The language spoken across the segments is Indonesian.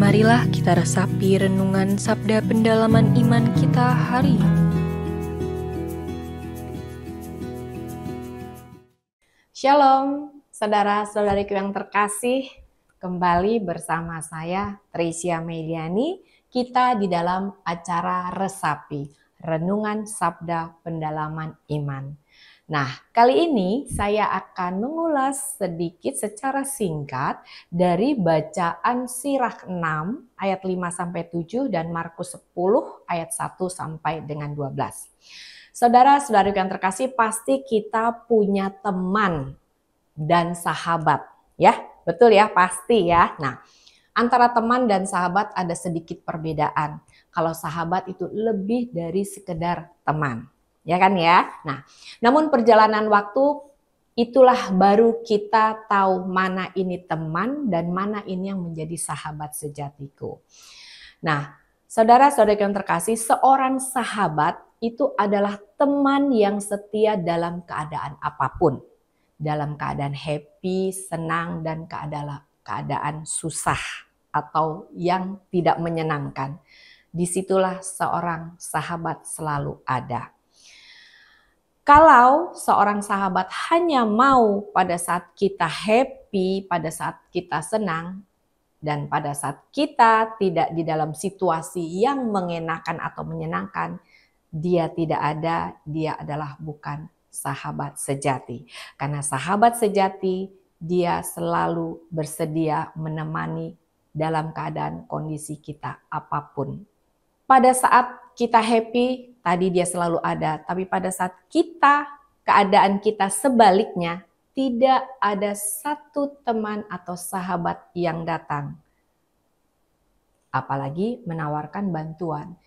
Marilah kita resapi renungan sabda pendalaman iman kita hari ini. Shalom, saudara-saudariku yang terkasih. Kembali bersama saya, Tricia Meliani. Kita di dalam acara Resapi, Renungan Sabda Pendalaman Iman. Nah, kali ini saya akan mengulas sedikit secara singkat dari bacaan Sirach 6 ayat 5-7 dan Markus 10 ayat 1 sampai dengan 12. Saudara-saudari yang terkasih, pasti kita punya teman dan sahabat, ya, betul ya, pasti ya. Nah, antara teman dan sahabat ada sedikit perbedaan. Kalau sahabat itu lebih dari sekedar teman, ya kan ya. Nah, namun perjalanan waktu itulah baru kita tahu mana ini teman dan mana ini yang menjadi sahabat sejatiku. Nah, saudara-saudara yang terkasih, seorang sahabat itu adalah teman yang setia dalam keadaan apapun. Dalam keadaan happy, senang, dan keadaan susah atau yang tidak menyenangkan. Disitulah seorang sahabat selalu ada. Kalau seorang sahabat hanya mau pada saat kita happy, pada saat kita senang, dan pada saat kita tidak di dalam situasi yang mengenakan atau menyenangkan, dia tidak ada, dia adalah bukan sahabat sejati. Karena sahabat sejati, dia selalu bersedia menemani dalam keadaan kondisi kita apapun. Pada saat kita happy, tadi dia selalu ada. Tapi pada saat keadaan kita sebaliknya, tidak ada satu teman atau sahabat yang datang. Apalagi menawarkan bantuan.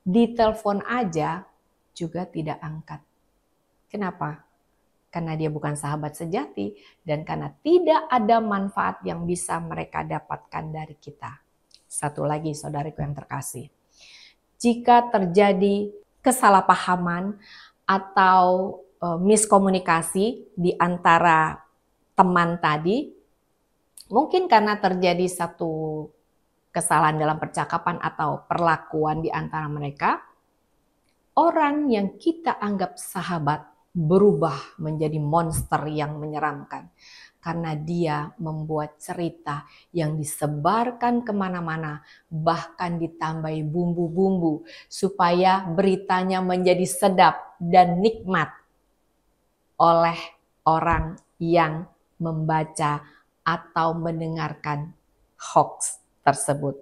Ditelepon aja juga tidak angkat. Kenapa? Karena dia bukan sahabat sejati dan karena tidak ada manfaat yang bisa mereka dapatkan dari kita. Satu lagi saudariku yang terkasih. Jika terjadi kesalahpahaman atau miskomunikasi di antara teman tadi, mungkin karena terjadi satu kesalahan dalam percakapan atau perlakuan di antara mereka, orang yang kita anggap sahabat berubah menjadi monster yang menyeramkan. Karena dia membuat cerita yang disebarkan kemana-mana, bahkan ditambahi bumbu-bumbu supaya beritanya menjadi sedap dan nikmat oleh orang yang membaca atau mendengarkan hoax tersebut.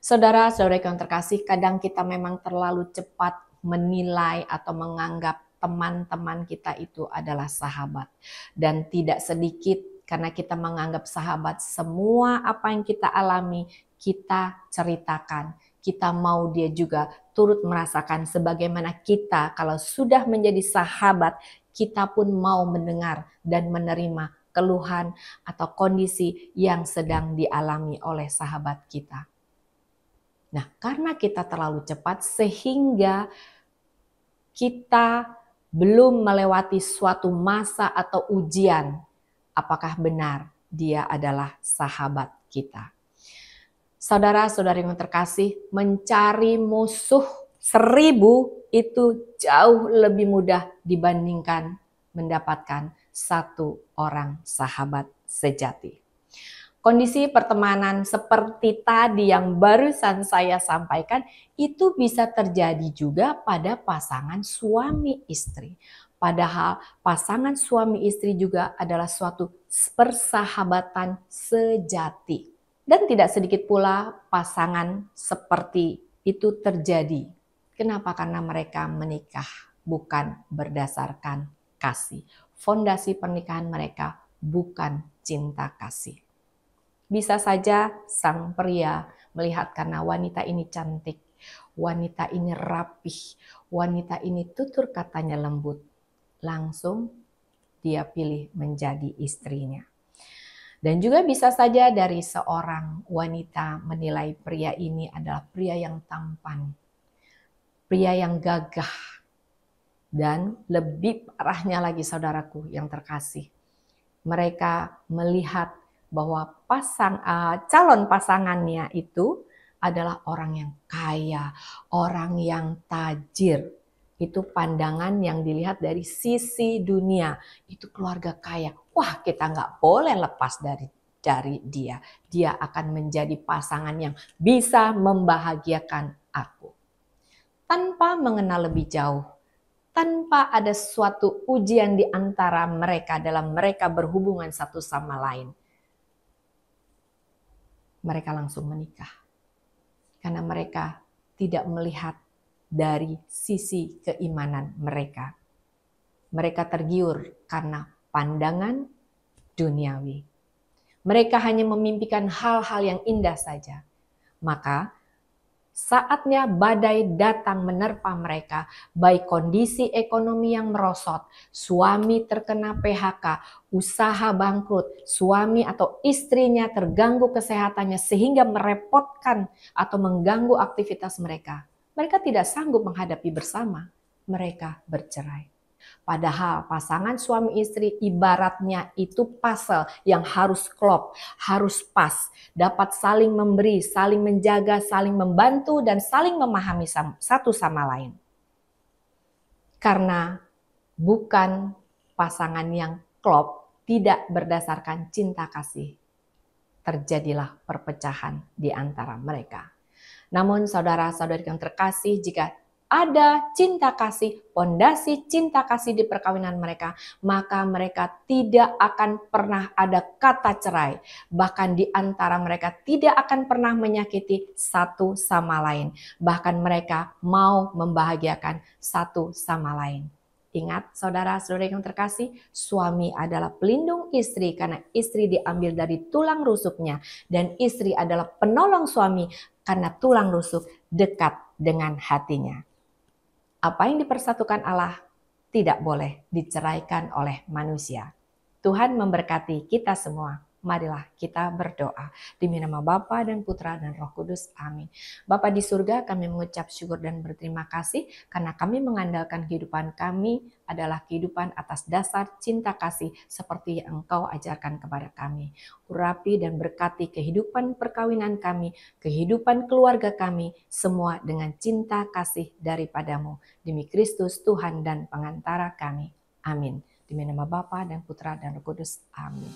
Saudara-saudara yang terkasih, kadang kita memang terlalu cepat menilai atau menganggap teman-teman kita itu adalah sahabat. Dan tidak sedikit karena kita menganggap sahabat, semua apa yang kita alami, kita ceritakan. Kita mau dia juga turut merasakan sebagaimana kita kalau sudah menjadi sahabat, kita pun mau mendengar dan menerima keluhan atau kondisi yang sedang dialami oleh sahabat kita. Nah, karena kita terlalu cepat sehingga kita belum melewati suatu masa atau ujian, apakah benar dia adalah sahabat kita? Saudara-saudari yang terkasih, mencari musuh 1000 itu jauh lebih mudah dibandingkan mendapatkan satu orang sahabat sejati. Kondisi pertemanan seperti tadi yang barusan saya sampaikan itu bisa terjadi juga pada pasangan suami istri. Padahal pasangan suami istri juga adalah suatu persahabatan sejati. Dan tidak sedikit pula pasangan seperti itu terjadi. Kenapa? Karena mereka menikah bukan berdasarkan kasih. Fondasi pernikahan mereka bukan cinta kasih. Bisa saja sang pria melihat karena wanita ini cantik, wanita ini rapih, wanita ini tutur katanya lembut. Langsung dia pilih menjadi istrinya. Dan juga bisa saja dari seorang wanita menilai pria ini adalah pria yang tampan, pria yang gagah. Dan lebih parahnya lagi saudaraku yang terkasih, mereka melihat bahwa calon pasangannya itu adalah orang yang kaya, orang yang tajir. Itu pandangan yang dilihat dari sisi dunia. Itu keluarga kaya. Wah, kita nggak boleh lepas dari dia. Dia akan menjadi pasangan yang bisa membahagiakan aku. Tanpa mengenal lebih jauh, tanpa ada suatu ujian di antara mereka dalam mereka berhubungan satu sama lain, mereka langsung menikah. Karena mereka tidak melihat dari sisi keimanan mereka. Mereka tergiur karena pandangan duniawi. Mereka hanya memimpikan hal-hal yang indah saja. Maka saatnya badai datang menerpa mereka, baik kondisi ekonomi yang merosot, suami terkena PHK, usaha bangkrut, suami atau istrinya terganggu kesehatannya sehingga merepotkan atau mengganggu aktivitas mereka. Mereka tidak sanggup menghadapi bersama, mereka bercerai. Padahal pasangan suami istri ibaratnya itu puzzle yang harus klop, harus pas, dapat saling memberi, saling menjaga, saling membantu, dan saling memahami satu sama lain. Karena bukan pasangan yang klop, tidak berdasarkan cinta kasih, terjadilah perpecahan di antara mereka. Namun saudara-saudari yang terkasih, jika ada cinta kasih, fondasi cinta kasih di perkawinan mereka, maka mereka tidak akan pernah ada kata cerai. Bahkan di antara mereka tidak akan pernah menyakiti satu sama lain. Bahkan mereka mau membahagiakan satu sama lain. Ingat saudara-saudari yang terkasih, suami adalah pelindung istri karena istri diambil dari tulang rusuknya. Dan istri adalah penolong suami karena tulang rusuk dekat dengan hatinya. Apa yang dipersatukan Allah tidak boleh diceraikan oleh manusia. Tuhan memberkati kita semua. Marilah kita berdoa. Demi nama Bapa dan Putra dan Roh Kudus. Amin. Bapa di surga, kami mengucap syukur dan berterima kasih karena kami mengandalkan kehidupan kami adalah kehidupan atas dasar cinta kasih seperti yang Engkau ajarkan kepada kami. Urapi dan berkati kehidupan perkawinan kami, kehidupan keluarga kami, semua dengan cinta kasih daripadamu. Demi Kristus Tuhan dan pengantara kami. Amin. Demi nama Bapa dan Putra dan Roh Kudus. Amin.